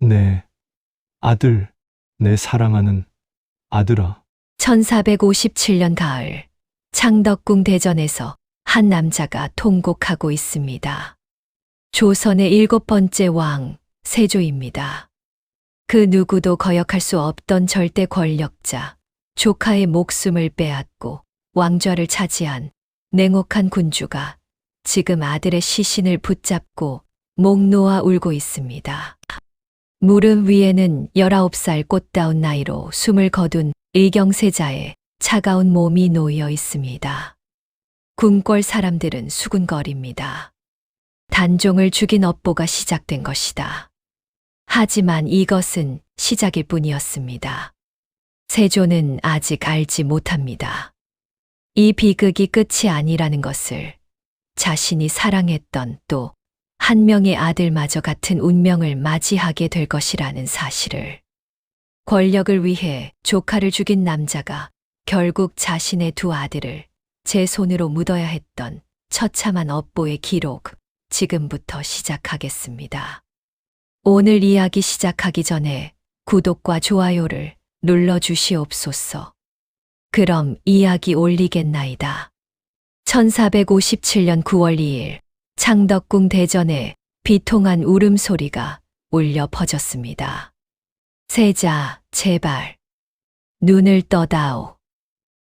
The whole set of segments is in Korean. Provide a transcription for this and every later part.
내 아들, 내 사랑하는 아들아. 1457년 가을, 창덕궁 대전에서 한 남자가 통곡하고 있습니다. 조선의 7번째 왕, 세조입니다. 그 누구도 거역할 수 없던 절대 권력자, 조카의 목숨을 빼앗고 왕좌를 차지한 냉혹한 군주가 지금 아들의 시신을 붙잡고 목 놓아 울고 있습니다. 무릎 위에는 19살 꽃다운 나이로 숨을 거둔 의경세자의 차가운 몸이 놓여 있습니다. 궁궐 사람들은 수군거립니다. 단종을 죽인 업보가 시작된 것이다. 하지만 이것은 시작일 뿐이었습니다. 세조는 아직 알지 못합니다. 이 비극이 끝이 아니라는 것을, 자신이 사랑했던 또 한 명의 아들마저 같은 운명을 맞이하게 될 것이라는 사실을. 권력을 위해 조카를 죽인 남자가 결국 자신의 두 아들을 제 손으로 묻어야 했던 처참한 업보의 기록, 지금부터 시작하겠습니다. 오늘 이야기 시작하기 전에 구독과 좋아요를 눌러주시옵소서. 그럼 이야기 올리겠나이다. 1457년 9월 2일 창덕궁 대전에 비통한 울음소리가 울려 퍼졌습니다. 세자, 제발 눈을 떠다오.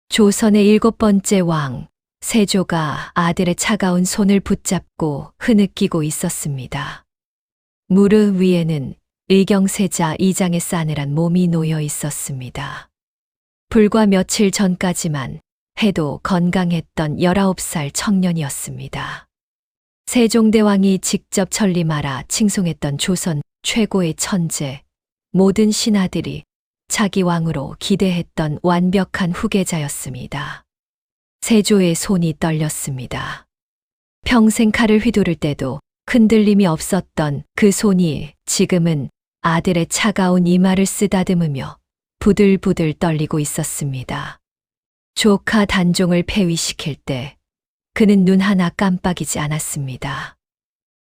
조선의 7번째 왕, 세조가 아들의 차가운 손을 붙잡고 흐느끼고 있었습니다. 무릎 위에는 의경세자 이장의 싸늘한 몸이 놓여 있었습니다. 불과 며칠 전까지만 해도 건강했던 19살 청년이었습니다. 세종대왕이 직접 천리마라 칭송했던 조선 최고의 천재, 모든 신하들이 자기 왕으로 기대했던 완벽한 후계자였습니다. 세조의 손이 떨렸습니다. 평생 칼을 휘두를 때도 흔들림이 없었던 그 손이 지금은 아들의 차가운 이마를 쓰다듬으며 부들부들 떨리고 있었습니다. 조카 단종을 폐위시킬 때 그는 눈 하나 깜빡이지 않았습니다.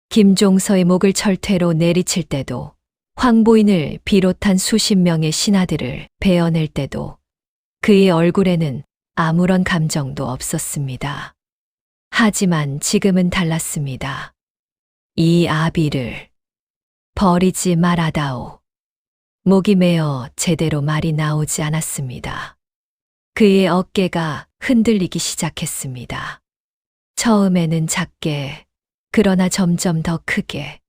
김종서의 목을 철퇴로 내리칠 때도, 황보인을 비롯한 수십 명의 신하들을 베어낼 때도 그의 얼굴에는 아무런 감정도 없었습니다. 하지만 지금은 달랐습니다. 이 아비를 버리지 말아다오. 목이 메어 제대로 말이 나오지 않았습니다. 그의 어깨가 흔들리기 시작했습니다. 처음에는 작게, 그러나 점점 더 크게.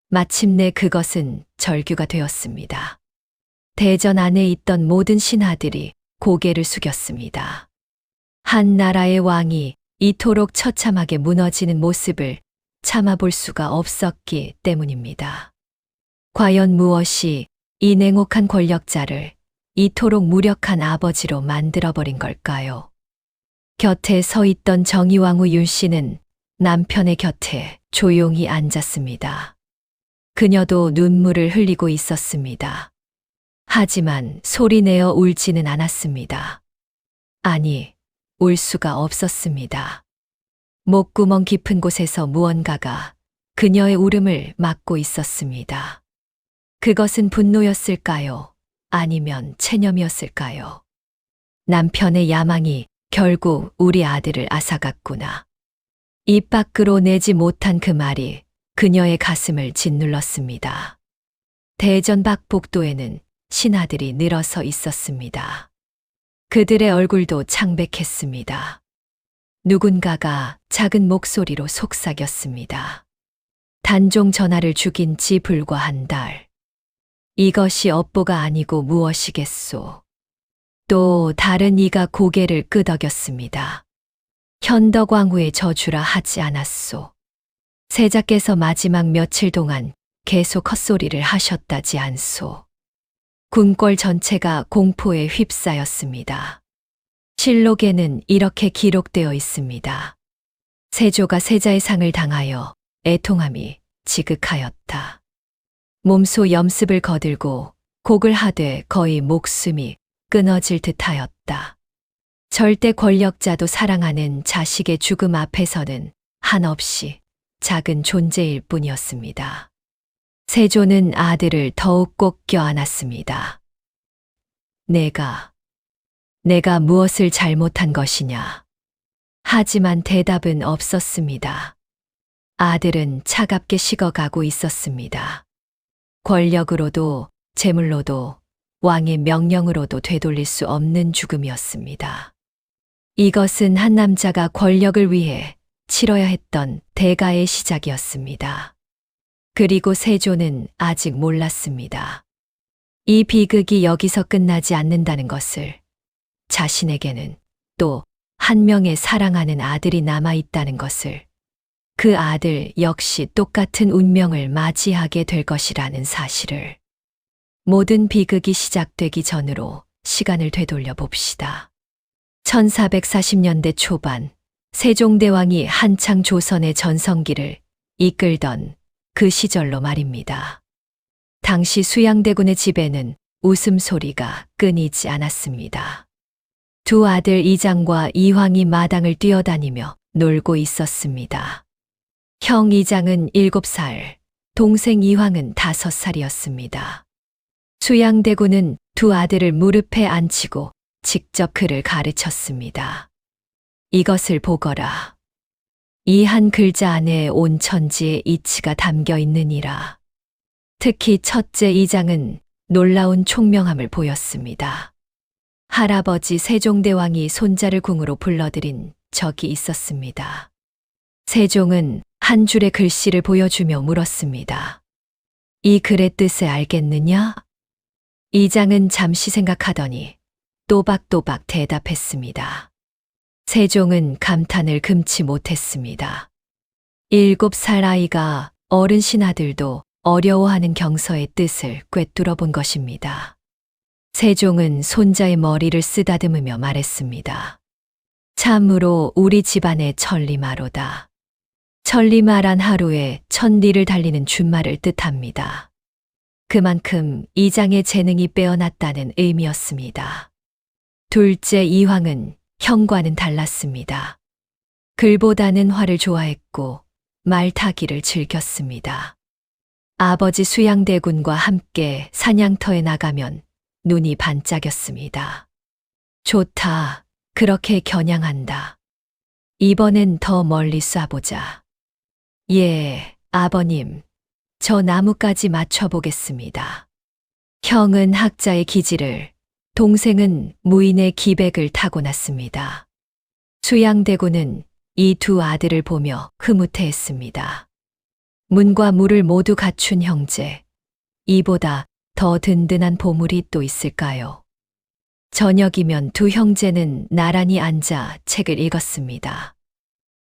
마침내 그것은 절규가 되었습니다. 대전 안에 있던 모든 신하들이 고개를 숙였습니다. 한 나라의 왕이 이토록 처참하게 무너지는 모습을 참아볼 수가 없었기 때문입니다. 과연 무엇이 이 냉혹한 권력자를 이토록 무력한 아버지로 만들어버린 걸까요? 곁에 서 있던 정의왕후 윤씨는 남편의 곁에 조용히 앉았습니다. 그녀도 눈물을 흘리고 있었습니다. 하지만 소리내어 울지는 않았습니다. 아니, 울 수가 없었습니다. 목구멍 깊은 곳에서 무언가가 그녀의 울음을 막고 있었습니다. 그것은 분노였을까요? 아니면 체념이었을까요? 남편의 야망이 결국 우리 아들을 앗아갔구나. 입 밖으로 내지 못한 그 말이 그녀의 가슴을 짓눌렀습니다. 대전 밖 복도에는 신하들이 늘어서 있었습니다. 그들의 얼굴도 창백했습니다. 누군가가 작은 목소리로 속삭였습니다. 단종 전하를 죽인 지 불과 한 달. 이것이 업보가 아니고 무엇이겠소. 또 다른 이가 고개를 끄덕였습니다. 현덕왕후의 저주라 하지 않았소. 세자께서 마지막 며칠 동안 계속 헛소리를 하셨다지 않소. 궁궐 전체가 공포에 휩싸였습니다. 실록에는 이렇게 기록되어 있습니다. 세조가 세자의 상을 당하여 애통함이 지극하였다. 몸소 염습을 거들고 곡을 하되 거의 목숨이 끊어질 듯하였다. 절대 권력자도 사랑하는 자식의 죽음 앞에서는 한없이 작은 존재일 뿐이었습니다. 세조는 아들을 더욱 꼭 껴안았습니다. 내가 무엇을 잘못한 것이냐? 하지만 대답은 없었습니다. 아들은 차갑게 식어가고 있었습니다. 권력으로도 재물로도 왕의 명령으로도 되돌릴 수 없는 죽음이었습니다. 이것은 한 남자가 권력을 위해 치러야 했던 대가의 시작이었습니다. 그리고 세조는 아직 몰랐습니다. 이 비극이 여기서 끝나지 않는다는 것을, 자신에게는 또 한 명의 사랑하는 아들이 남아 있다는 것을, 그 아들 역시 똑같은 운명을 맞이하게 될 것이라는 사실을. 모든 비극이 시작되기 전으로 시간을 되돌려 봅시다. 1440년대 초반, 세종대왕이 한창 조선의 전성기를 이끌던 그 시절로 말입니다. 당시 수양대군의 집에는 웃음소리가 끊이지 않았습니다. 두 아들 이장과 이황이 마당을 뛰어다니며 놀고 있었습니다. 형 이장은 7살, 동생 이황은 5살이었습니다. 수양대군은 두 아들을 무릎에 앉히고 직접 그를 가르쳤습니다. 이것을 보거라. 이 한 글자 안에 온 천지의 이치가 담겨 있느니라. 특히 첫째 이장은 놀라운 총명함을 보였습니다. 할아버지 세종대왕이 손자를 궁으로 불러들인 적이 있었습니다. 세종은 한 줄의 글씨를 보여주며 물었습니다. 이 글의 뜻을 알겠느냐? 이장은 잠시 생각하더니 또박또박 대답했습니다. 세종은 감탄을 금치 못했습니다. 7살 아이가 어른 신하들도 어려워하는 경서의 뜻을 꿰뚫어 본 것입니다. 세종은 손자의 머리를 쓰다듬으며 말했습니다. 참으로 우리 집안의 천리마로다. 천리마란 하루에 1000리를 달리는 준말을 뜻합니다. 그만큼 이장의 재능이 빼어났다는 의미였습니다. 둘째 이황은 형과는 달랐습니다. 글보다는 화를 좋아했고 말타기를 즐겼습니다. 아버지 수양대군과 함께 사냥터에 나가면 눈이 반짝였습니다. 좋다, 그렇게 겨냥한다. 이번엔 더 멀리 쏴보자. 예, 아버님, 저 나무까지 맞춰보겠습니다. 형은 학자의 기질을, 동생은 무인의 기백을 타고났습니다. 수양대군은 이 두 아들을 보며 흐뭇해했습니다. 문과 무를 모두 갖춘 형제, 이보다 더 든든한 보물이 또 있을까요? 저녁이면 두 형제는 나란히 앉아 책을 읽었습니다.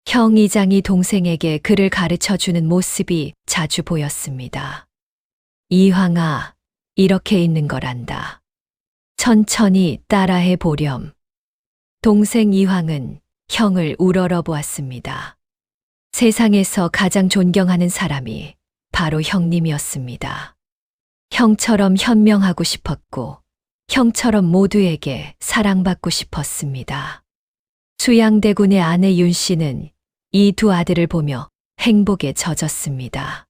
형 이장이 동생에게 글을 가르쳐주는 모습이 자주 보였습니다. 이황아, 이렇게 읽는 거란다. 천천히 따라해 보렴. 동생 이황은 형을 우러러 보았습니다. 세상에서 가장 존경하는 사람이 바로 형님이었습니다. 형처럼 현명하고 싶었고, 형처럼 모두에게 사랑받고 싶었습니다. 수양대군의 아내 윤 씨는 이 두 아들을 보며 행복에 젖었습니다.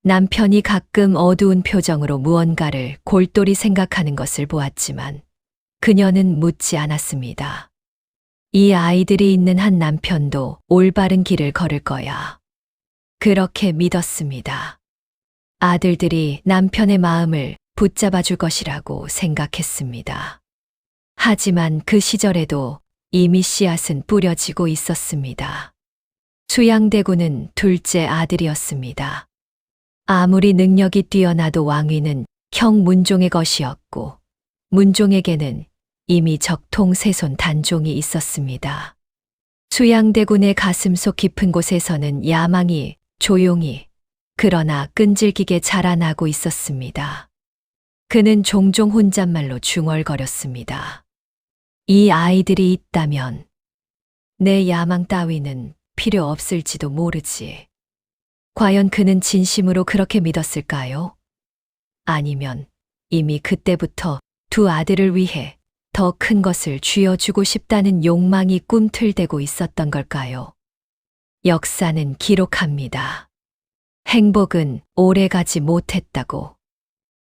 남편이 가끔 어두운 표정으로 무언가를 골똘히 생각하는 것을 보았지만 그녀는 묻지 않았습니다. 이 아이들이 있는 한 남편도 올바른 길을 걸을 거야. 그렇게 믿었습니다. 아들들이 남편의 마음을 붙잡아 줄 것이라고 생각했습니다. 하지만 그 시절에도 이미 씨앗은 뿌려지고 있었습니다. 수양대군은 둘째 아들이었습니다. 아무리 능력이 뛰어나도 왕위는 형 문종의 것이었고, 문종에게는 이미 적통세손 단종이 있었습니다. 수양대군의 가슴속 깊은 곳에서는 야망이 조용히 그러나 끈질기게 자라나고 있었습니다. 그는 종종 혼잣말로 중얼거렸습니다. 이 아이들이 있다면 내 야망 따위는 필요 없을지도 모르지. 과연 그는 진심으로 그렇게 믿었을까요? 아니면 이미 그때부터 두 아들을 위해 더 큰 것을 쥐어주고 싶다는 욕망이 꿈틀대고 있었던 걸까요? 역사는 기록합니다. 행복은 오래가지 못했다고.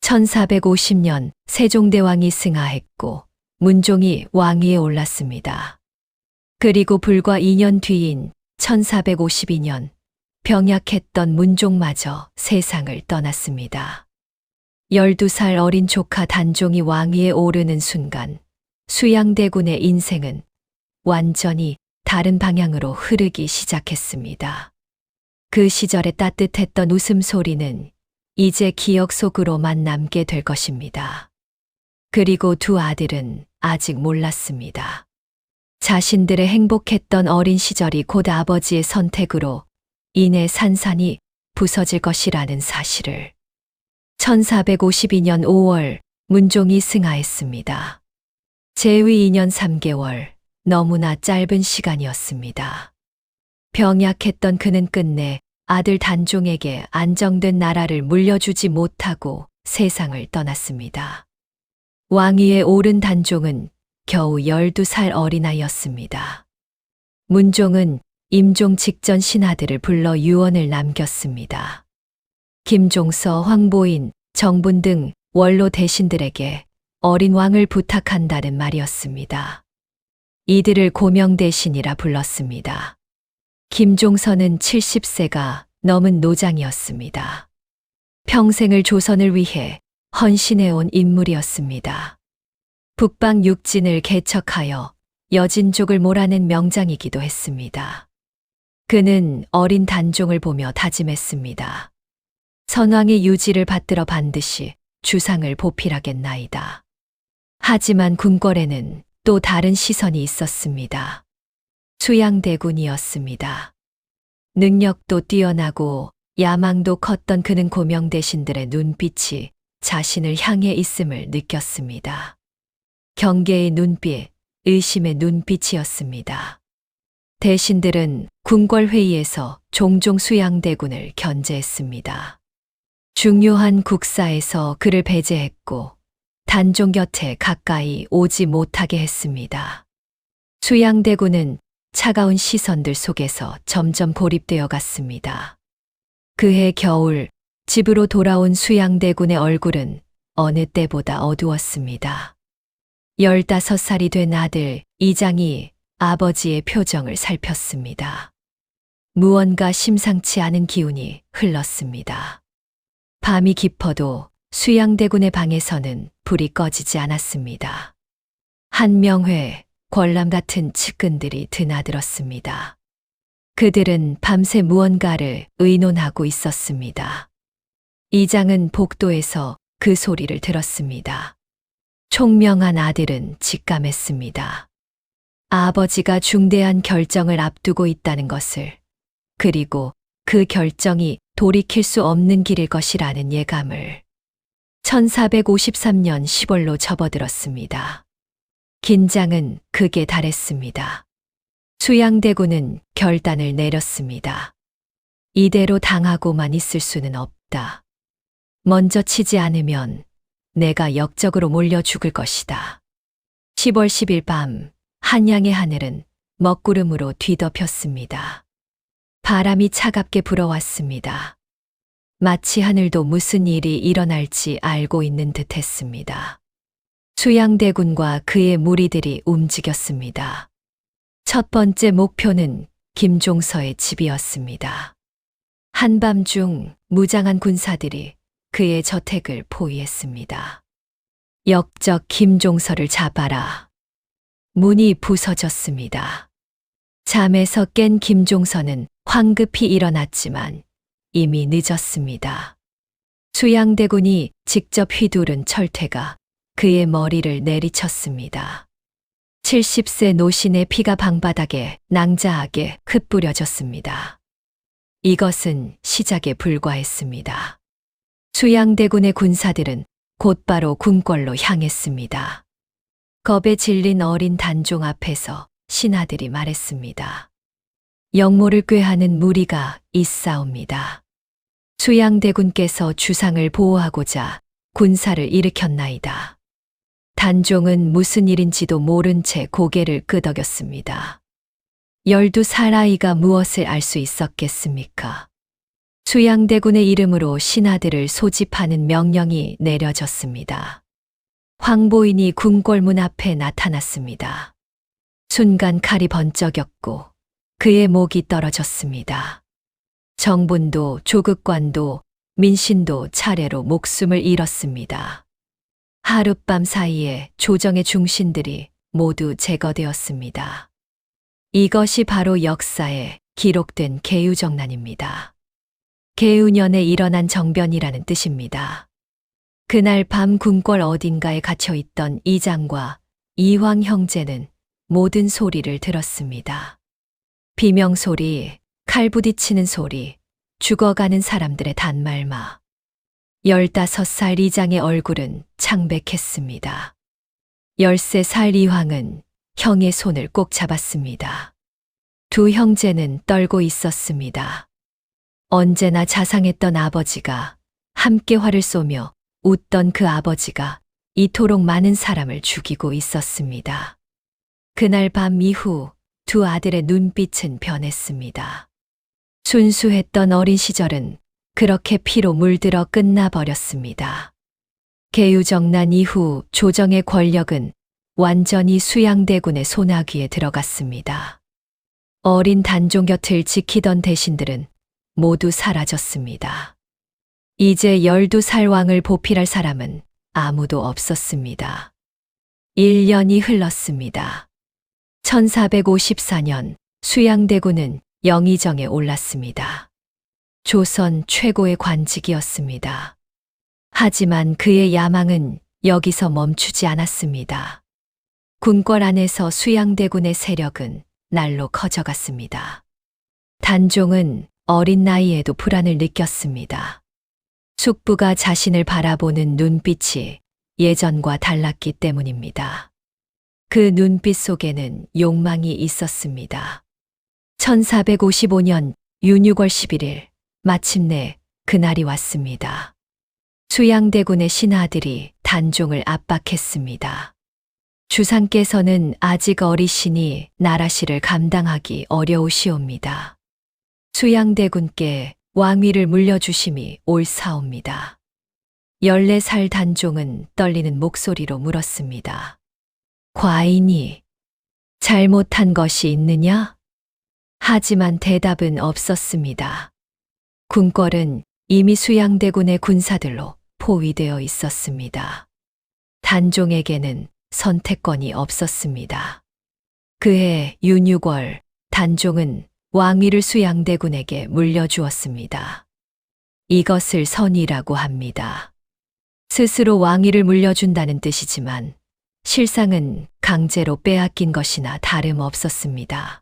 1450년 세종대왕이 승하했고 문종이 왕위에 올랐습니다. 그리고 불과 2년 뒤인 1452년 병약했던 문종마저 세상을 떠났습니다. 12살 어린 조카 단종이 왕위에 오르는 순간 수양대군의 인생은 완전히 다른 방향으로 흐르기 시작했습니다. 그 시절의 따뜻했던 웃음소리는 이제 기억 속으로만 남게 될 것입니다. 그리고 두 아들은 아직 몰랐습니다. 자신들의 행복했던 어린 시절이 곧 아버지의 선택으로 인해 산산이 부서질 것이라는 사실을. 1452년 5월 문종이 승하했습니다. 재위 2년 3개월, 너무나 짧은 시간이었습니다. 병약했던 그는 끝내 아들 단종에게 안정된 나라를 물려주지 못하고 세상을 떠났습니다. 왕위에 오른 단종은 겨우 12살 어린아이였습니다. 문종은 임종 직전 신하들을 불러 유언을 남겼습니다. 김종서, 황보인, 정분 등 원로 대신들에게 어린 왕을 부탁한다는 말이었습니다. 이들을 고명대신이라 불렀습니다. 김종서는 70세가 넘은 노장이었습니다. 평생을 조선을 위해 헌신해온 인물이었습니다. 북방 육진을 개척하여 여진족을 몰아낸 명장이기도 했습니다. 그는 어린 단종을 보며 다짐했습니다. 선왕의 유지를 받들어 반드시 주상을 보필하겠나이다. 하지만 궁궐에는 또 다른 시선이 있었습니다. 수양대군이었습니다. 능력도 뛰어나고 야망도 컸던 그는 고명대신들의 눈빛이 자신을 향해 있음을 느꼈습니다. 경계의 눈빛, 의심의 눈빛이었습니다. 대신들은 궁궐회의에서 종종 수양대군을 견제했습니다. 중요한 국사에서 그를 배제했고 단종 곁에 가까이 오지 못하게 했습니다. 수양대군은 차가운 시선들 속에서 점점 고립되어 갔습니다. 그해 겨울 집으로 돌아온 수양대군의 얼굴은 어느 때보다 어두웠습니다. 15살이 된 아들 이장이 아버지의 표정을 살폈습니다. 무언가 심상치 않은 기운이 흘렀습니다. 밤이 깊어도 수양대군의 방에서는 불이 꺼지지 않았습니다. 한명회, 권람 같은 측근들이 드나들었습니다. 그들은 밤새 무언가를 의논하고 있었습니다. 이장은 복도에서 그 소리를 들었습니다. 총명한 아들은 직감했습니다. 아버지가 중대한 결정을 앞두고 있다는 것을, 그리고 그 결정이 돌이킬 수 없는 길일 것이라는 예감을. 1453년 10월로 접어들었습니다. 긴장은 극에 달했습니다. 수양대군은 결단을 내렸습니다. 이대로 당하고만 있을 수는 없다. 먼저 치지 않으면 내가 역적으로 몰려 죽을 것이다. 10월 10일 밤 한양의 하늘은 먹구름으로 뒤덮였습니다. 바람이 차갑게 불어왔습니다. 마치 하늘도 무슨 일이 일어날지 알고 있는 듯 했습니다. 수양대군과 그의 무리들이 움직였습니다. 첫 번째 목표는 김종서의 집이었습니다. 한밤중 무장한 군사들이 그의 저택을 포위했습니다. 역적 김종서를 잡아라. 문이 부서졌습니다. 잠에서 깬 김종서는 황급히 일어났지만 이미 늦었습니다. 수양대군이 직접 휘두른 철퇴가 그의 머리를 내리쳤습니다. 70세 노신의 피가 방바닥에 낭자하게 흩뿌려졌습니다. 이것은 시작에 불과했습니다. 수양대군의 군사들은 곧바로 궁궐로 향했습니다. 겁에 질린 어린 단종 앞에서 신하들이 말했습니다. 영모를 꾀하는 무리가 있사옵니다. 수양대군께서 주상을 보호하고자 군사를 일으켰나이다. 단종은 무슨 일인지도 모른 채 고개를 끄덕였습니다. 12살 아이가 무엇을 알 수 있었겠습니까? 수양대군의 이름으로 신하들을 소집하는 명령이 내려졌습니다. 황보인이 궁궐문 앞에 나타났습니다. 순간 칼이 번쩍였고 그의 목이 떨어졌습니다. 정분도 조국관도 민신도 차례로 목숨을 잃었습니다. 하룻밤 사이에 조정의 중신들이 모두 제거되었습니다. 이것이 바로 역사에 기록된 계유정난입니다. 계유년에 일어난 정변이라는 뜻입니다. 그날 밤 궁궐 어딘가에 갇혀있던 이장과 이황 형제는 모든 소리를 들었습니다. 비명소리, 칼 부딪히는 소리, 죽어가는 사람들의 단말마. 15살 이장의 얼굴은 창백했습니다. 13살 이황은 형의 손을 꼭 잡았습니다. 두 형제는 떨고 있었습니다. 언제나 자상했던 아버지가 함께 활을 쏘며 웃던 그 아버지가 이토록 많은 사람을 죽이고 있었습니다. 그날 밤 이후 두 아들의 눈빛은 변했습니다. 순수했던 어린 시절은 그렇게 피로 물들어 끝나버렸습니다. 계유정난 이후 조정의 권력은 완전히 수양대군의 손아귀에 들어갔습니다. 어린 단종 곁을 지키던 대신들은 모두 사라졌습니다. 이제 12살 왕을 보필할 사람은 아무도 없었습니다. 1년이 흘렀습니다. 1454년 수양대군은 영의정에 올랐습니다. 조선 최고의 관직이었습니다. 하지만 그의 야망은 여기서 멈추지 않았습니다. 궁궐 안에서 수양대군의 세력은 날로 커져갔습니다. 단종은 어린 나이에도 불안을 느꼈습니다. 숙부가 자신을 바라보는 눈빛이 예전과 달랐기 때문입니다. 그 눈빛 속에는 욕망이 있었습니다. 1455년 윤유월 11일 마침내 그날이 왔습니다. 수양대군의 신하들이 단종을 압박했습니다. 주상께서는 아직 어리시니 나라시를 감당하기 어려우시옵니다. 수양대군께 왕위를 물려주심이 옳사옵니다. 14살 단종은 떨리는 목소리로 물었습니다. 과인이 잘못한 것이 있느냐? 하지만 대답은 없었습니다. 궁궐은 이미 수양대군의 군사들로 포위되어 있었습니다. 단종에게는 선택권이 없었습니다. 그해 윤유월 단종은 왕위를 수양대군에게 물려주었습니다. 이것을 선의라고 합니다. 스스로 왕위를 물려준다는 뜻이지만 실상은 강제로 빼앗긴 것이나 다름없었습니다.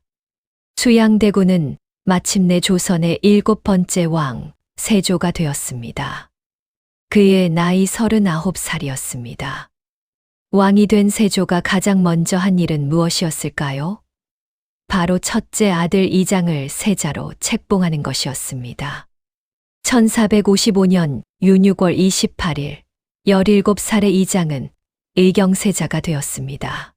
수양대군은 마침내 조선의 7번째 왕 세조가 되었습니다. 그의 나이 39살이었습니다. 왕이 된 세조가 가장 먼저 한 일은 무엇이었을까요? 바로 첫째 아들 이장을 세자로 책봉하는 것이었습니다. 1455년 윤유월 28일 17살의 이장은 의경세자가 되었습니다.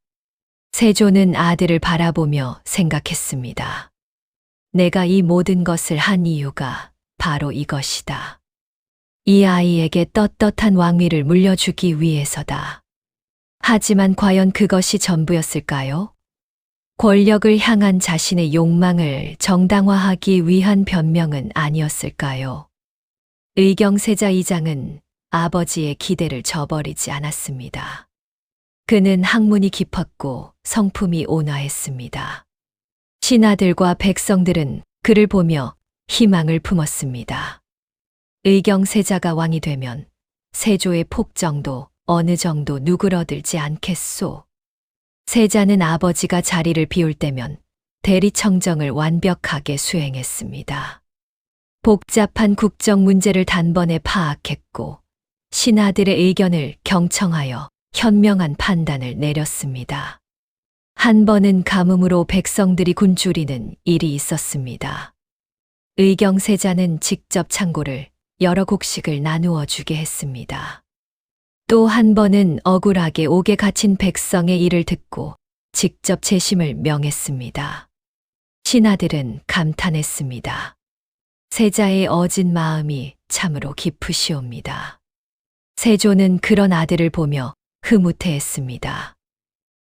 세조는 아들을 바라보며 생각했습니다. 내가 이 모든 것을 한 이유가 바로 이것이다. 이 아이에게 떳떳한 왕위를 물려주기 위해서다. 하지만 과연 그것이 전부였을까요? 권력을 향한 자신의 욕망을 정당화하기 위한 변명은 아니었을까요? 의경세자 이장은 아버지의 기대를 저버리지 않았습니다. 그는 학문이 깊었고 성품이 온화했습니다. 신하들과 백성들은 그를 보며 희망을 품었습니다. 의경세자가 왕이 되면 세조의 폭정도 어느 정도 누그러들지 않겠소. 세자는 아버지가 자리를 비울 때면 대리청정을 완벽하게 수행했습니다. 복잡한 국정 문제를 단번에 파악했고 신하들의 의견을 경청하여 현명한 판단을 내렸습니다. 한 번은 가뭄으로 백성들이 굶주리는 일이 있었습니다. 의경세자는 직접 창고를 여러 곡식을 나누어 주게 했습니다. 또 한 번은 억울하게 옥에 갇힌 백성의 일을 듣고 직접 재심을 명했습니다. 신하들은 감탄했습니다. 세자의 어진 마음이 참으로 깊으시옵니다. 세조는 그런 아들을 보며 흐뭇해했습니다.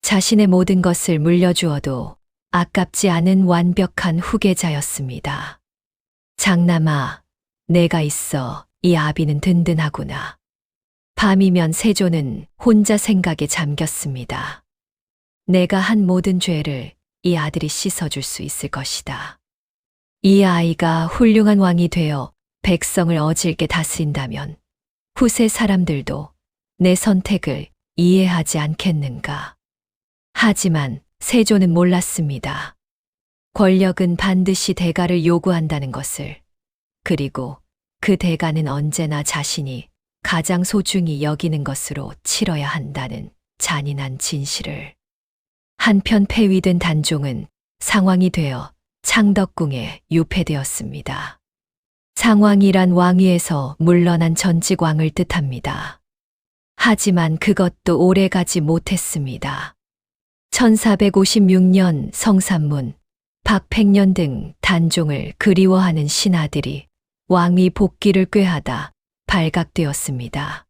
자신의 모든 것을 물려주어도 아깝지 않은 완벽한 후계자였습니다. 장남아, 내가 있어 이 아비는 든든하구나. 밤이면 세조는 혼자 생각에 잠겼습니다. 내가 한 모든 죄를 이 아들이 씻어줄 수 있을 것이다. 이 아이가 훌륭한 왕이 되어 백성을 어질게 다스린다면 후세 사람들도 내 선택을 이해하지 않겠는가. 하지만 세조는 몰랐습니다. 권력은 반드시 대가를 요구한다는 것을, 그리고 그 대가는 언제나 자신이 가장 소중히 여기는 것으로 치러야 한다는 잔인한 진실을. 한편 폐위된 단종은 상왕이 되어 창덕궁에 유폐되었습니다. 상왕이란 왕위에서 물러난 전직 왕을 뜻합니다. 하지만 그것도 오래가지 못했습니다. 1456년 성산문, 박팽년 등 단종을 그리워하는 신하들이 왕위 복귀를 꾀하다 발각되었습니다.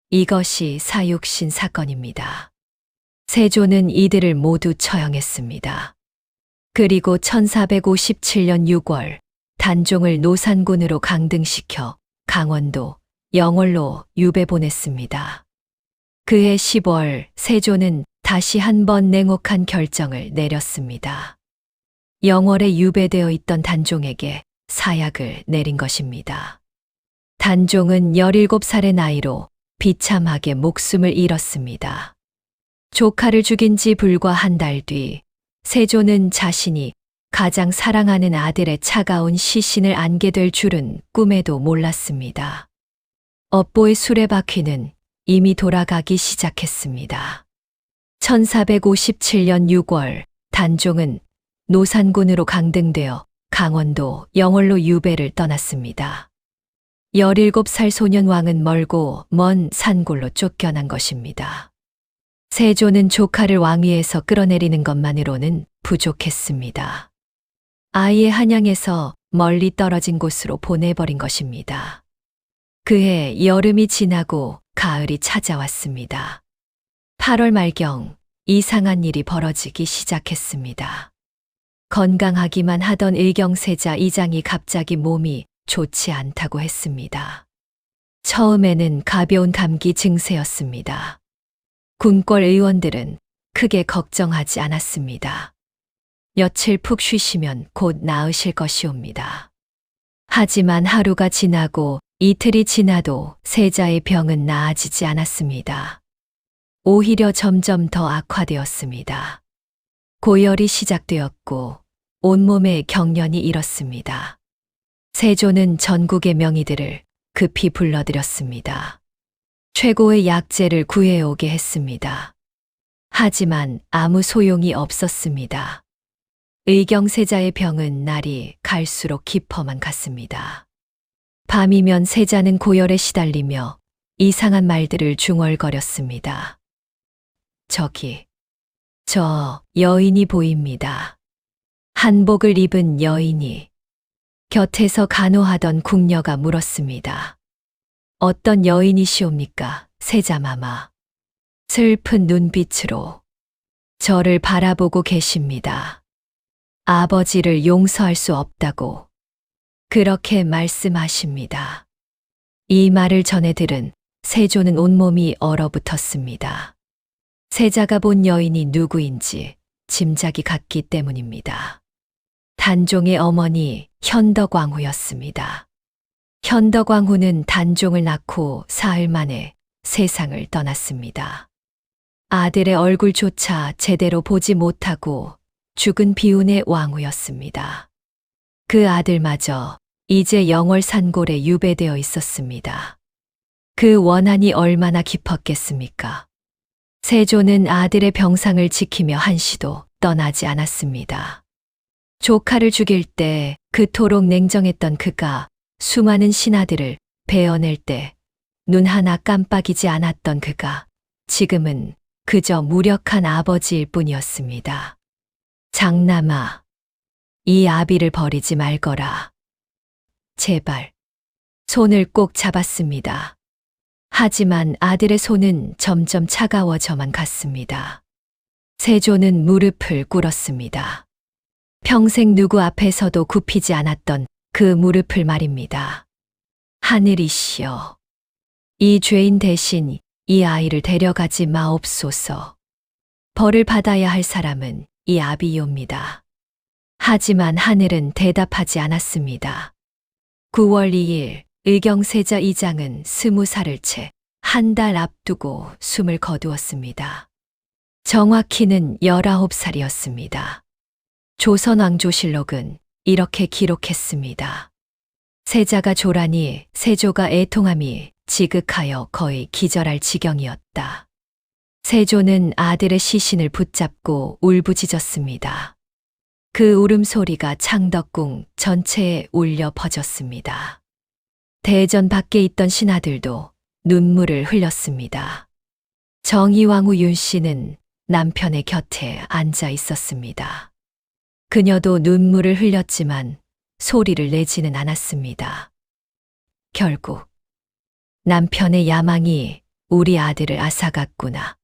이것이 사육신 사건입니다. 세조는 이들을 모두 처형했습니다. 그리고 1457년 6월 단종을 노산군으로 강등시켜 강원도, 영월로 유배 보냈습니다. 그해 10월 세조는 다시 한번 냉혹한 결정을 내렸습니다. 영월에 유배되어 있던 단종에게 사약을 내린 것입니다. 단종은 17살의 나이로 비참하게 목숨을 잃었습니다. 조카를 죽인 지 불과 한 달 뒤 세조는 자신이 가장 사랑하는 아들의 차가운 시신을 안게 될 줄은 꿈에도 몰랐습니다. 업보의 수레바퀴는 이미 돌아가기 시작했습니다. 1457년 6월 단종은 노산군으로 강등되어 강원도, 영월로 유배를 떠났습니다. 17살 소년왕은 멀고 먼 산골로 쫓겨난 것입니다. 세조는 조카를 왕위에서 끌어내리는 것만으로는 부족했습니다. 아예 한양에서 멀리 떨어진 곳으로 보내버린 것입니다. 그해 여름이 지나고 가을이 찾아왔습니다. 8월 말경 이상한 일이 벌어지기 시작했습니다. 건강하기만 하던 의경세자 이장이 갑자기 몸이 좋지 않다고 했습니다. 처음에는 가벼운 감기 증세였습니다. 군권 의원들은 크게 걱정하지 않았습니다. 며칠 푹 쉬시면 곧 나으실 것이옵니다. 하지만 하루가 지나고 이틀이 지나도 세자의 병은 나아지지 않았습니다. 오히려 점점 더 악화되었습니다. 고열이 시작되었고 온몸에 경련이 일었습니다. 세조는 전국의 명의들을 급히 불러들였습니다. 최고의 약재를 구해오게 했습니다. 하지만 아무 소용이 없었습니다. 의경세자의 병은 날이 갈수록 깊어만 갔습니다. 밤이면 세자는 고열에 시달리며 이상한 말들을 중얼거렸습니다. 저기, 저 여인이 보입니다. 한복을 입은 여인이. 곁에서 간호하던 궁녀가 물었습니다. 어떤 여인이시옵니까, 세자마마? 슬픈 눈빛으로 저를 바라보고 계십니다. 아버지를 용서할 수 없다고 그렇게 말씀하십니다. 이 말을 전해 들은 세조는 온몸이 얼어붙었습니다. 세자가 본 여인이 누구인지 짐작이 갔기 때문입니다. 단종의 어머니 현덕왕후였습니다. 현덕왕후는 단종을 낳고 사흘 만에 세상을 떠났습니다. 아들의 얼굴조차 제대로 보지 못하고 죽은 비운의 왕후였습니다. 그 아들마저 이제 영월 산골에 유배되어 있었습니다. 그 원한이 얼마나 깊었겠습니까? 세조는 아들의 병상을 지키며 한시도 떠나지 않았습니다. 조카를 죽일 때 그토록 냉정했던 그가 수많은 신하들을 베어낼 때 눈 하나 깜빡이지 않았던 그가 지금은 그저 무력한 아버지일 뿐이었습니다. 장남아, 이 아비를 버리지 말거라. 제발. 손을 꼭 잡았습니다. 하지만 아들의 손은 점점 차가워져만 갔습니다. 세조는 무릎을 꿇었습니다. 평생 누구 앞에서도 굽히지 않았던 그 무릎을 말입니다. 하늘이시여, 이 죄인 대신 이 아이를 데려가지 마옵소서. 벌을 받아야 할 사람은 이 아비요입니다. 하지만 하늘은 대답하지 않았습니다. 9월 2일 의경세자 2장은 20살을 채 한 달 앞두고 숨을 거두었습니다. 정확히는 19살이었습니다. 조선왕조실록은 이렇게 기록했습니다. 세자가 조라니 세조가 애통함이 지극하여 거의 기절할 지경이었다. 세조는 아들의 시신을 붙잡고 울부짖었습니다. 그 울음소리가 창덕궁 전체에 울려 퍼졌습니다. 대전 밖에 있던 신하들도 눈물을 흘렸습니다. 정의왕후 윤 씨는 남편의 곁에 앉아 있었습니다. 그녀도 눈물을 흘렸지만 소리를 내지는 않았습니다. 결국 남편의 야망이 우리 아들을 앗아갔구나.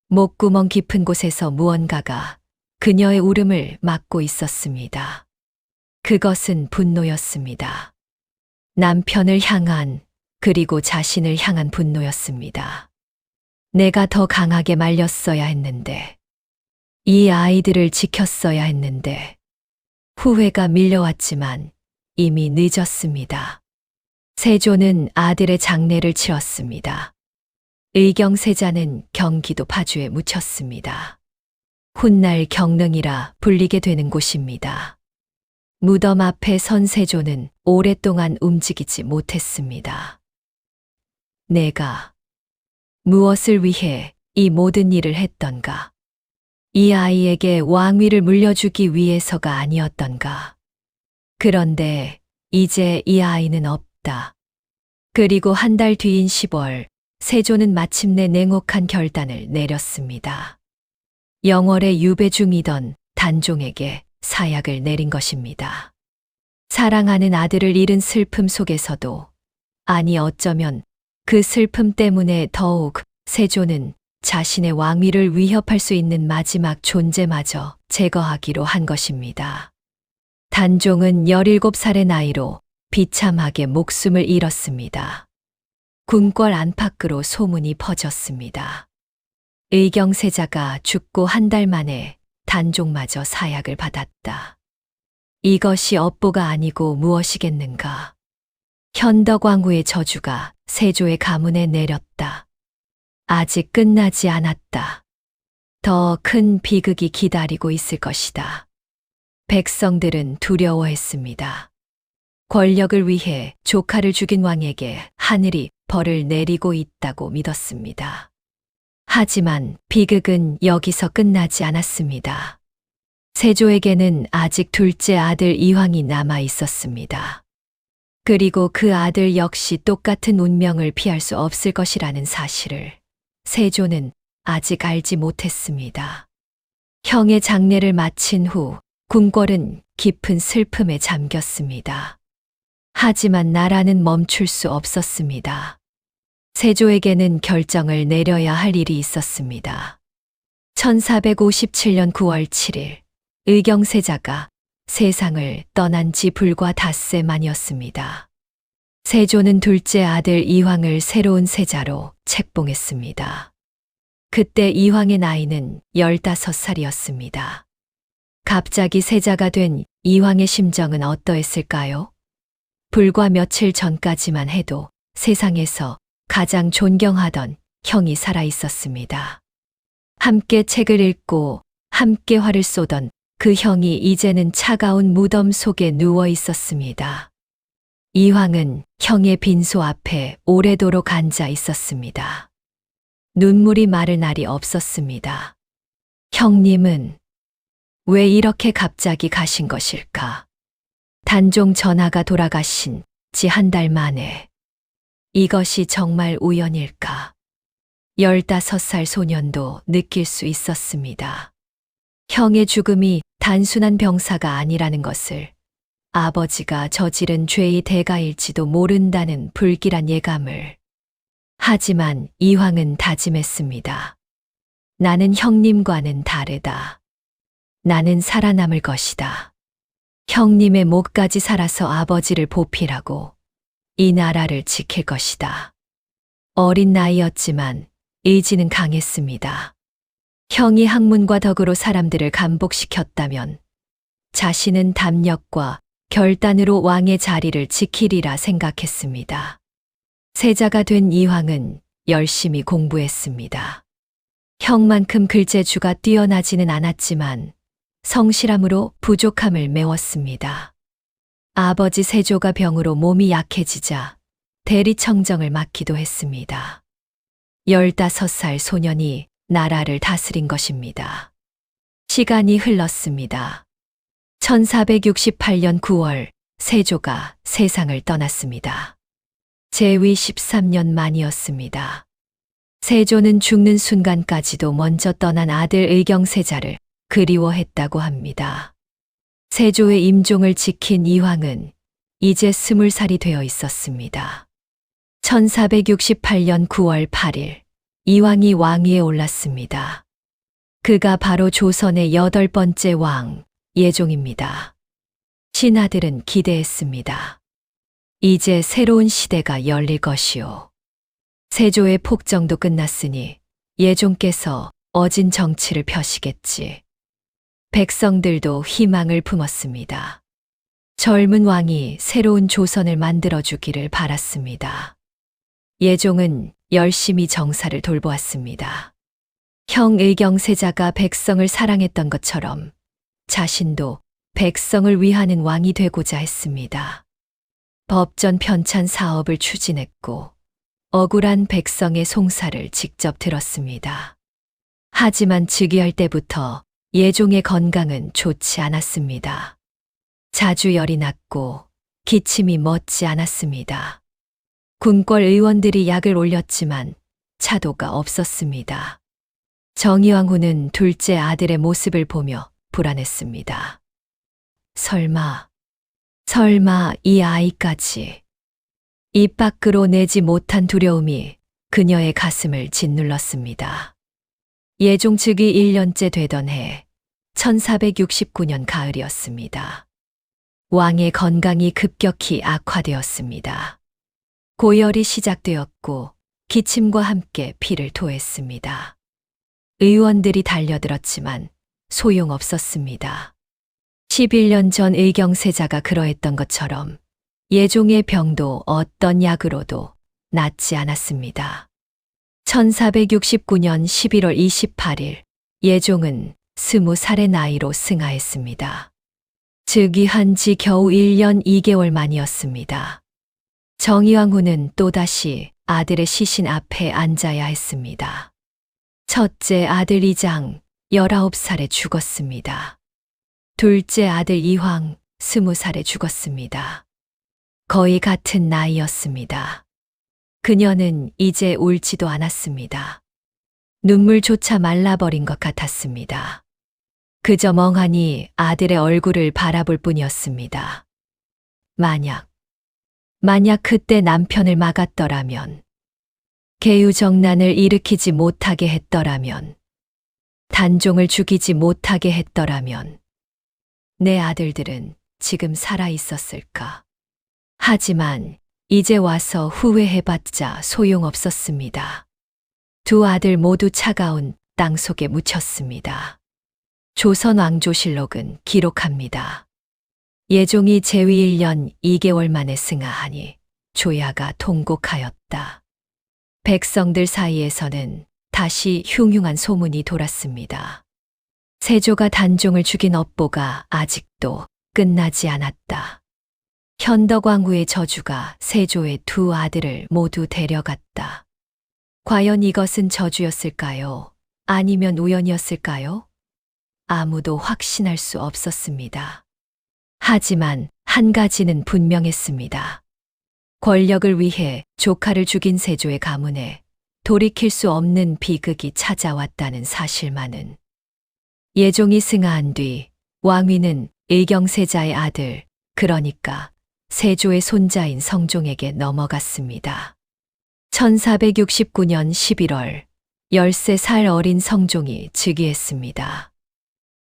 목구멍 깊은 곳에서 무언가가 그녀의 울음을 막고 있었습니다. 그것은 분노였습니다. 남편을 향한, 그리고 자신을 향한 분노였습니다. 내가 더 강하게 말렸어야 했는데, 이 아이들을 지켰어야 했는데, 후회가 밀려왔지만 이미 늦었습니다. 세조는 아들의 장례를 치렀습니다. 의경세자는 경기도 파주에 묻혔습니다. 훗날 경릉이라 불리게 되는 곳입니다. 무덤 앞에 선 세조는 오랫동안 움직이지 못했습니다. 내가 무엇을 위해 이 모든 일을 했던가? 이 아이에게 왕위를 물려주기 위해서가 아니었던가? 그런데 이제 이 아이는 없다. 그리고 한 달 뒤인 10월, 세조는 마침내 냉혹한 결단을 내렸습니다. 영월에 유배 중이던 단종에게 사약을 내린 것입니다. 사랑하는 아들을 잃은 슬픔 속에서도, 아니 어쩌면 그 슬픔 때문에 더욱 세조는 자신의 왕위를 위협할 수 있는 마지막 존재마저 제거하기로 한 것입니다. 단종은 17살의 나이로 비참하게 목숨을 잃었습니다. 궁궐 안팎으로 소문이 퍼졌습니다. 의경세자가 죽고 한 달 만에 단종마저 사약을 받았다. 이것이 업보가 아니고 무엇이겠는가? 현덕왕후의 저주가 세조의 가문에 내렸다. 아직 끝나지 않았다. 더 큰 비극이 기다리고 있을 것이다. 백성들은 두려워했습니다. 권력을 위해 조카를 죽인 왕에게 하늘이 벌을 내리고 있다고 믿었습니다. 하지만 비극은 여기서 끝나지 않았습니다. 세조에게는 아직 둘째 아들 이황이 남아 있었습니다. 그리고 그 아들 역시 똑같은 운명을 피할 수 없을 것이라는 사실을 세조는 아직 알지 못했습니다. 형의 장례를 마친 후 궁궐은 깊은 슬픔에 잠겼습니다. 하지만 나라는 멈출 수 없었습니다. 세조에게는 결정을 내려야 할 일이 있었습니다. 1457년 9월 7일, 의경세자가 세상을 떠난 지 불과 닷새 만이었습니다. 세조는 둘째 아들 이황을 새로운 세자로 책봉했습니다. 그때 이황의 나이는 15살이었습니다. 갑자기 세자가 된 이황의 심정은 어떠했을까요? 불과 며칠 전까지만 해도 세상에서 가장 존경하던 형이 살아 있었습니다. 함께 책을 읽고 함께 활을 쏘던 그 형이 이제는 차가운 무덤 속에 누워 있었습니다. 이황은 형의 빈소 앞에 오래도록 앉아 있었습니다. 눈물이 마를 날이 없었습니다. 형님은 왜 이렇게 갑자기 가신 것일까? 단종 전하가 돌아가신 지 한 달 만에. 이것이 정말 우연일까? 15살 소년도 느낄 수 있었습니다. 형의 죽음이 단순한 병사가 아니라는 것을, 아버지가 저지른 죄의 대가일지도 모른다는 불길한 예감을. 하지만 이황은 다짐했습니다. 나는 형님과는 다르다. 나는 살아남을 것이다. 형님의 목까지 살아서 아버지를 보필하고 이 나라를 지킬 것이다. 어린 나이였지만 의지는 강했습니다. 형이 학문과 덕으로 사람들을 감복시켰다면 자신은 담력과 결단으로 왕의 자리를 지키리라 생각했습니다. 세자가 된 이황은 열심히 공부했습니다. 형만큼 글재주가 뛰어나지는 않았지만 성실함으로 부족함을 메웠습니다. 아버지 세조가 병으로 몸이 약해지자 대리청정을 맡기도 했습니다. 15살 소년이 나라를 다스린 것입니다. 시간이 흘렀습니다. 1468년 9월 세조가 세상을 떠났습니다. 재위 13년 만이었습니다. 세조는 죽는 순간까지도 먼저 떠난 아들 의경세자를 그리워했다고 합니다. 세조의 임종을 지킨 이황은 이제 20살이 되어 있었습니다. 1468년 9월 8일 이황이 왕위에 올랐습니다. 그가 바로 조선의 8번째 왕 예종입니다. 신하들은 기대했습니다. 이제 새로운 시대가 열릴 것이오. 세조의 폭정도 끝났으니 예종께서 어진 정치를 펴시겠지. 백성들도 희망을 품었습니다. 젊은 왕이 새로운 조선을 만들어주기를 바랐습니다. 예종은 열심히 정사를 돌보았습니다. 형 의경세자가 백성을 사랑했던 것처럼 자신도 백성을 위하는 왕이 되고자 했습니다. 법전 편찬 사업을 추진했고 억울한 백성의 송사를 직접 들었습니다. 하지만 즉위할 때부터 예종의 건강은 좋지 않았습니다. 자주 열이 났고 기침이 멎지 않았습니다. 군궐 의원들이 약을 올렸지만 차도가 없었습니다. 정의왕 후는 둘째 아들의 모습을 보며 불안했습니다. 설마 이 아이까지. 입 밖으로 내지 못한 두려움이 그녀의 가슴을 짓눌렀습니다. 예종 즉위 1년째 되던 해 1469년 가을이었습니다. 왕의 건강이 급격히 악화되었습니다. 고열이 시작되었고 기침과 함께 피를 토했습니다. 의원들이 달려들었지만 소용없었습니다. 11년 전 의경세자가 그러했던 것처럼 예종의 병도 어떤 약으로도 낫지 않았습니다. 1469년 11월 28일 예종은 20살의 나이로 승하했습니다. 즉위한 지 겨우 1년 2개월 만이었습니다. 정의왕 후는 또다시 아들의 시신 앞에 앉아야 했습니다. 첫째 아들 이장 19살에 죽었습니다. 둘째 아들 이황 20살에 죽었습니다. 거의 같은 나이였습니다. 그녀는 이제 울지도 않았습니다. 눈물조차 말라버린 것 같았습니다. 그저 멍하니 아들의 얼굴을 바라볼 뿐이었습니다. 만약 그때 남편을 막았더라면, 계유정난을 일으키지 못하게 했더라면, 단종을 죽이지 못하게 했더라면, 내 아들들은 지금 살아 있었을까? 하지만 이제 와서 후회해봤자 소용없었습니다. 두 아들 모두 차가운 땅 속에 묻혔습니다. 조선 왕조실록은 기록합니다. 예종이 재위 1년 2개월 만에 승하하니 조야가 통곡하였다. 백성들 사이에서는 다시 흉흉한 소문이 돌았습니다. 세조가 단종을 죽인 업보가 아직도 끝나지 않았다. 현덕왕후의 저주가 세조의 두 아들을 모두 데려갔다. 과연 이것은 저주였을까요? 아니면 우연이었을까요? 아무도 확신할 수 없었습니다. 하지만 한 가지는 분명했습니다. 권력을 위해 조카를 죽인 세조의 가문에 돌이킬 수 없는 비극이 찾아왔다는 사실만은. 예종이 승하한 뒤 왕위는 의경세자의 아들 그러니까 세조의 손자인 성종에게 넘어갔습니다. 1469년 11월 13살 어린 성종이 즉위했습니다.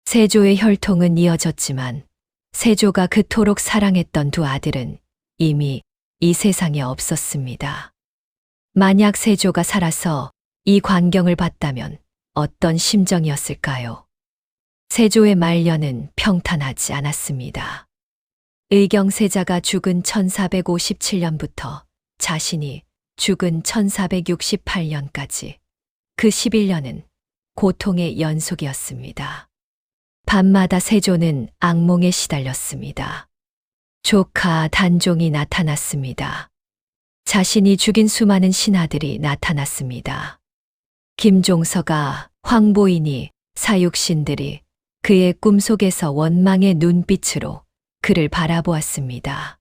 세조의 혈통은 이어졌지만 세조가 그토록 사랑했던 두 아들은 이미 이 세상에 없었습니다. 만약 세조가 살아서 이 광경을 봤다면 어떤 심정이었을까요? 세조의 말년은 평탄하지 않았습니다. 의경세자가 죽은 1457년부터 자신이 죽은 1468년까지 그 11년은 고통의 연속이었습니다. 밤마다 세조는 악몽에 시달렸습니다. 조카 단종이 나타났습니다. 자신이 죽인 수많은 신하들이 나타났습니다. 김종서가, 황보인이, 사육신들이 그의 꿈속에서 원망의 눈빛으로 그를 바라보았습니다.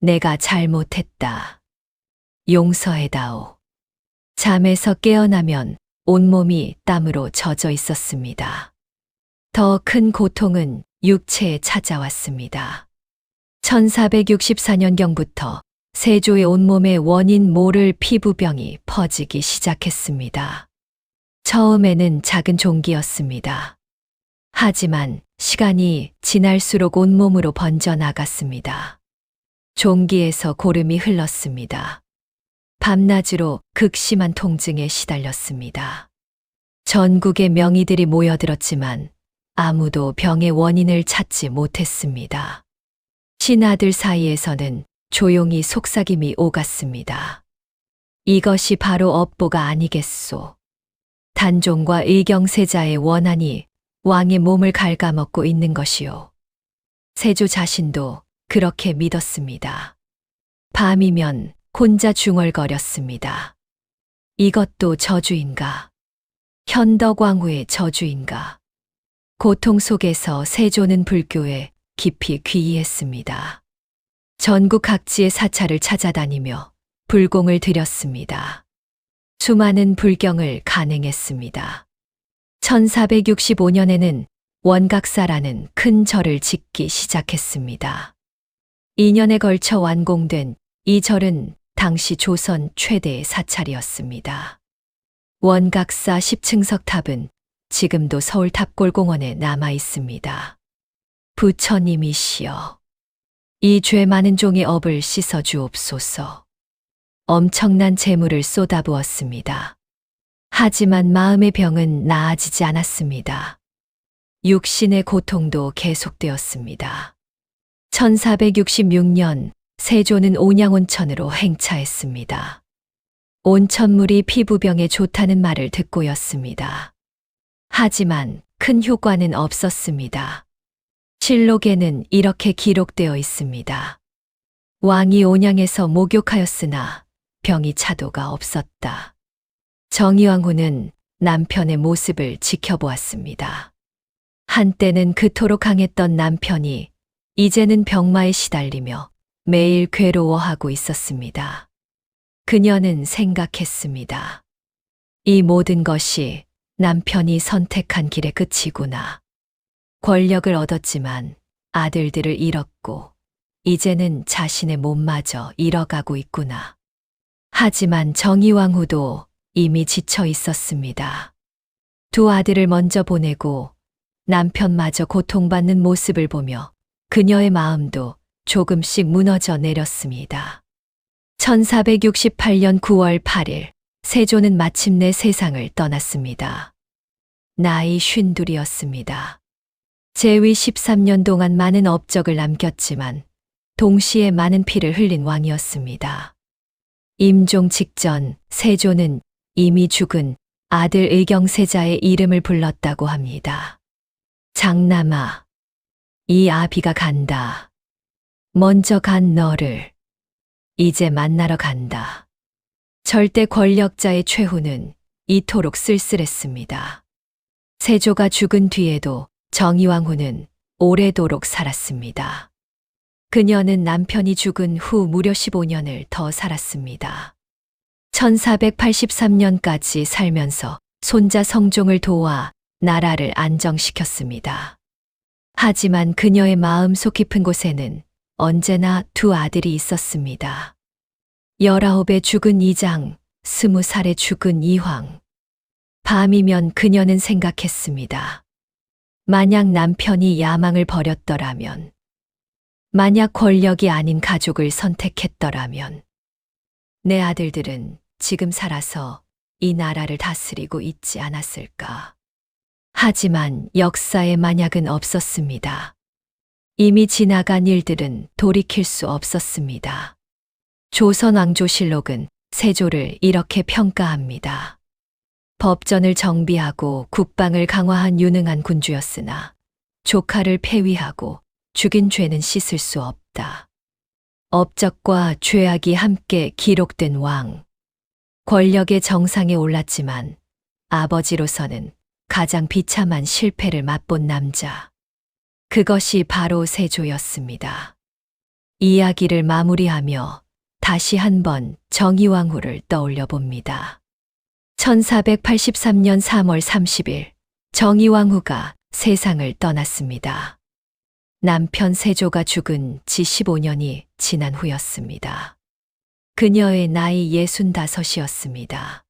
내가 잘못했다. 용서해다오. 잠에서 깨어나면 온몸이 땀으로 젖어 있었습니다. 더 큰 고통은 육체에 찾아왔습니다. 1464년경부터 세조의 온몸에 원인 모를 피부병이 퍼지기 시작했습니다. 처음에는 작은 종기였습니다. 하지만 시간이 지날수록 온몸으로 번져나갔습니다. 종기에서 고름이 흘렀습니다. 밤낮으로 극심한 통증에 시달렸습니다. 전국의 명의들이 모여들었지만 아무도 병의 원인을 찾지 못했습니다. 신하들 사이에서는 조용히 속삭임이 오갔습니다. 이것이 바로 업보가 아니겠소. 단종과 의경세자의 원한이 왕의 몸을 갉아먹고 있는 것이요. 세조 자신도 그렇게 믿었습니다. 밤이면 혼자 중얼거렸습니다. 이것도 저주인가? 현덕왕후의 저주인가? 고통 속에서 세조는 불교에 깊이 귀의했습니다. 전국 각지의 사찰을 찾아다니며 불공을 드렸습니다. 수많은 불경을 간행했습니다. 1465년에는 원각사라는 큰 절을 짓기 시작했습니다. 2년에 걸쳐 완공된 이 절은 당시 조선 최대의 사찰이었습니다. 원각사 10층석 탑은 지금도 서울 탑골공원에 남아 있습니다. 부처님이시여, 이 죄 많은 종의 업을 씻어 주옵소서. 엄청난 재물을 쏟아부었습니다. 하지만 마음의 병은 나아지지 않았습니다. 육신의 고통도 계속되었습니다. 1466년 세조는 온양온천으로 행차했습니다. 온천물이 피부병에 좋다는 말을 듣고였습니다. 하지만 큰 효과는 없었습니다. 실록에는 이렇게 기록되어 있습니다. 왕이 온양에서 목욕하였으나 병이 차도가 없었다. 정의왕후는 남편의 모습을 지켜보았습니다. 한때는 그토록 강했던 남편이 이제는 병마에 시달리며 매일 괴로워하고 있었습니다. 그녀는 생각했습니다. 이 모든 것이 남편이 선택한 길의 끝이구나. 권력을 얻었지만 아들들을 잃었고 이제는 자신의 몸마저 잃어가고 있구나. 하지만 정의왕후도 이미 지쳐 있었습니다. 두 아들을 먼저 보내고 남편마저 고통받는 모습을 보며 그녀의 마음도 조금씩 무너져 내렸습니다. 1468년 9월 8일 세조는 마침내 세상을 떠났습니다. 나이 52였습니다. 재위 13년 동안 많은 업적을 남겼지만 동시에 많은 피를 흘린 왕이었습니다. 임종 직전 세조는 이미 죽은 아들 의경세자의 이름을 불렀다고 합니다. 장남아, 이 아비가 간다. 먼저 간 너를 이제 만나러 간다. 절대 권력자의 최후는 이토록 쓸쓸했습니다. 세조가 죽은 뒤에도 정의왕후는 오래도록 살았습니다. 그녀는 남편이 죽은 후 무려 15년을 더 살았습니다. 1483년까지 살면서 손자 성종을 도와 나라를 안정시켰습니다. 하지만 그녀의 마음속 깊은 곳에는 언제나 두 아들이 있었습니다. 19에 죽은 이장, 20살에 죽은 이황. 밤이면 그녀는 생각했습니다. 만약 남편이 야망을 버렸더라면, 만약 권력이 아닌 가족을 선택했더라면, 내 아들들은 지금 살아서 이 나라를 다스리고 있지 않았을까. 하지만 역사에 만약은 없었습니다. 이미 지나간 일들은 돌이킬 수 없었습니다. 조선왕조실록은 세조를 이렇게 평가합니다. 법전을 정비하고 국방을 강화한 유능한 군주였으나 조카를 폐위하고 죽인 죄는 씻을 수 없다. 업적과 죄악이 함께 기록된 왕. 권력의 정상에 올랐지만 아버지로서는 가장 비참한 실패를 맛본 남자. 그것이 바로 세조였습니다. 이야기를 마무리하며 다시 한번 정의왕후를 떠올려 봅니다. 1483년 3월 30일 정의왕후가 세상을 떠났습니다. 남편 세조가 죽은 지 15년이 지난 후였습니다. 그녀의 나이 65이었습니다.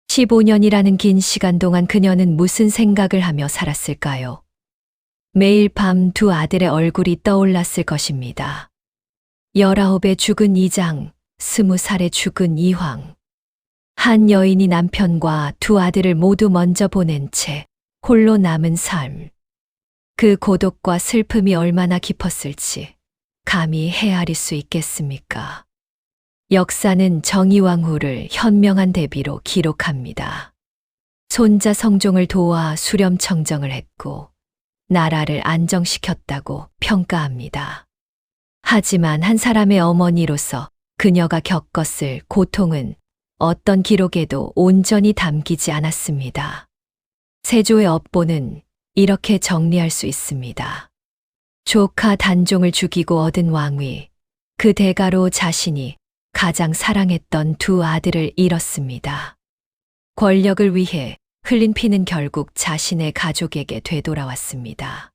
15년이라는 긴 시간 동안 그녀는 무슨 생각을 하며 살았을까요? 매일 밤 두 아들의 얼굴이 떠올랐을 것입니다. 19에 죽은 이장, 20살에 죽은 이황. 한 여인이 남편과 두 아들을 모두 먼저 보낸 채 홀로 남은 삶. 그 고독과 슬픔이 얼마나 깊었을지 감히 헤아릴 수 있겠습니까? 역사는 정의왕후를 현명한 대비로 기록합니다. 손자 성종을 도와 수렴청정을 했고 나라를 안정시켰다고 평가합니다. 하지만 한 사람의 어머니로서 그녀가 겪었을 고통은 어떤 기록에도 온전히 담기지 않았습니다. 세조의 업보는 이렇게 정리할 수 있습니다. 조카 단종을 죽이고 얻은 왕위, 그 대가로 자신이 가장 사랑했던 두 아들을 잃었습니다. 권력을 위해 흘린 피는 결국 자신의 가족에게 되돌아왔습니다.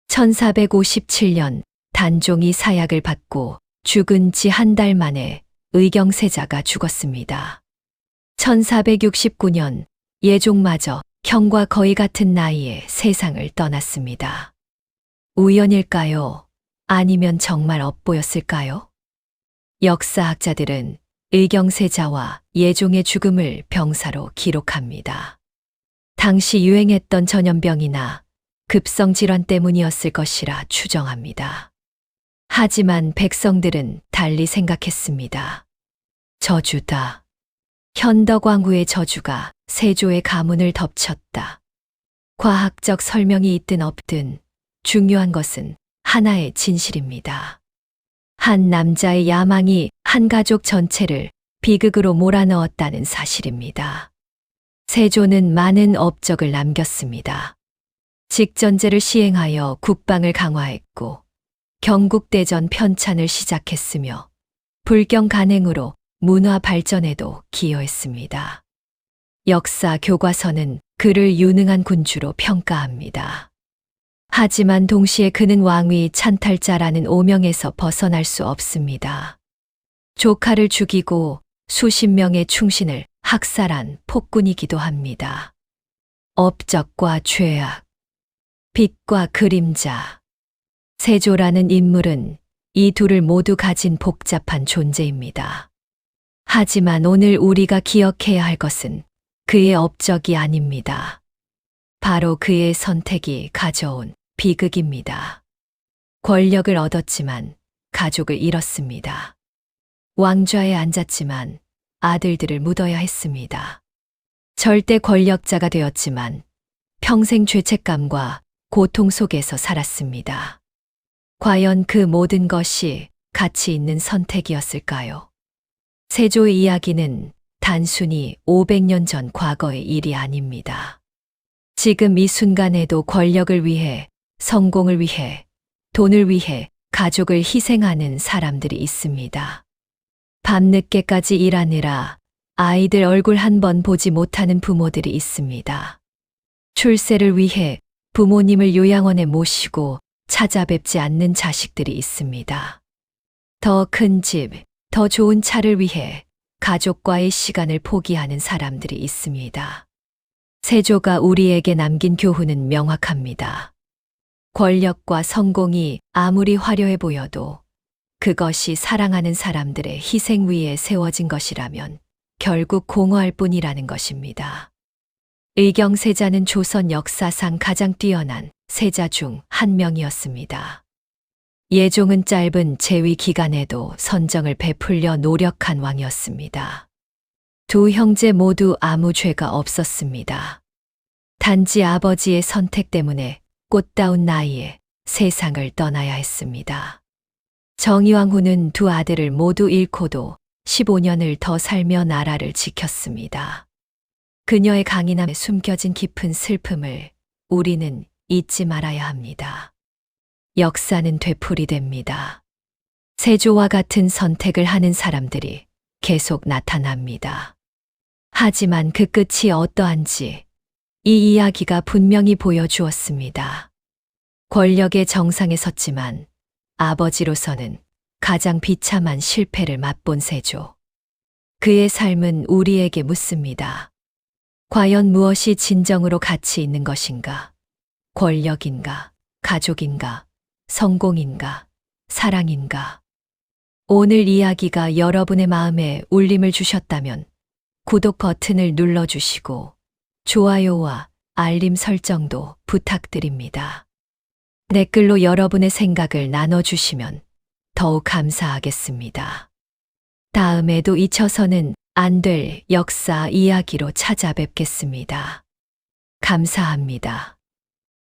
1457년 단종이 사약을 받고 죽은 지 한 달 만에 의경세자가 죽었습니다. 1469년 예종마저 형과 거의 같은 나이에 세상을 떠났습니다. 우연일까요? 아니면 정말 업보였을까요? 역사학자들은 의경세자와 예종의 죽음을 병사로 기록합니다. 당시 유행했던 전염병이나 급성질환 때문이었을 것이라 추정합니다. 하지만 백성들은 달리 생각했습니다. 저주다. 현덕왕후의 저주가 세조의 가문을 덮쳤다. 과학적 설명이 있든 없든 중요한 것은 하나의 진실입니다. 한 남자의 야망이 한 가족 전체를 비극으로 몰아넣었다는 사실입니다. 세조는 많은 업적을 남겼습니다. 직전제를 시행하여 국방을 강화했고 경국대전 편찬을 시작했으며 불경 간행으로 문화 발전에도 기여했습니다. 역사 교과서는 그를 유능한 군주로 평가합니다. 하지만 동시에 그는 왕위 찬탈자라는 오명에서 벗어날 수 없습니다. 조카를 죽이고 수십 명의 충신을 학살한 폭군이기도 합니다. 업적과 죄악, 빛과 그림자. 세조라는 인물은 이 둘을 모두 가진 복잡한 존재입니다. 하지만 오늘 우리가 기억해야 할 것은 그의 업적이 아닙니다. 바로 그의 선택이 가져온 비극입니다. 권력을 얻었지만 가족을 잃었습니다. 왕좌에 앉았지만 아들들을 묻어야 했습니다. 절대 권력자가 되었지만 평생 죄책감과 고통 속에서 살았습니다. 과연 그 모든 것이 가치 있는 선택이었을까요? 세조의 이야기는 단순히 500년 전 과거의 일이 아닙니다. 지금 이 순간에도 권력을 위해, 성공을 위해, 돈을 위해 가족을 희생하는 사람들이 있습니다. 밤늦게까지 일하느라 아이들 얼굴 한 번 보지 못하는 부모들이 있습니다. 출세를 위해 부모님을 요양원에 모시고 찾아뵙지 않는 자식들이 있습니다. 더 큰 집, 더 좋은 차를 위해 가족과의 시간을 포기하는 사람들이 있습니다. 세조가 우리에게 남긴 교훈은 명확합니다. 권력과 성공이 아무리 화려해 보여도 그것이 사랑하는 사람들의 희생 위에 세워진 것이라면 결국 공허할 뿐이라는 것입니다. 의경세자는 조선 역사상 가장 뛰어난 세자 중 한 명이었습니다. 예종은 짧은 재위 기간에도 선정을 베풀려 노력한 왕이었습니다. 두 형제 모두 아무 죄가 없었습니다. 단지 아버지의 선택 때문에 꽃다운 나이에 세상을 떠나야 했습니다. 정의왕후는 두 아들을 모두 잃고도 15년을 더 살며 나라를 지켰습니다. 그녀의 강인함에 숨겨진 깊은 슬픔을 우리는 잊지 말아야 합니다. 역사는 되풀이됩니다. 세조와 같은 선택을 하는 사람들이 계속 나타납니다. 하지만 그 끝이 어떠한지 이 이야기가 분명히 보여주었습니다. 권력의 정상에 섰지만 아버지로서는 가장 비참한 실패를 맛본 세조. 그의 삶은 우리에게 묻습니다. 과연 무엇이 진정으로 가치 있는 것인가? 권력인가? 가족인가? 성공인가? 사랑인가? 오늘 이야기가 여러분의 마음에 울림을 주셨다면 구독 버튼을 눌러주시고 좋아요와 알림 설정도 부탁드립니다. 댓글로 여러분의 생각을 나눠주시면 더욱 감사하겠습니다. 다음에도 잊혀서는 안 될 역사 이야기로 찾아뵙겠습니다. 감사합니다.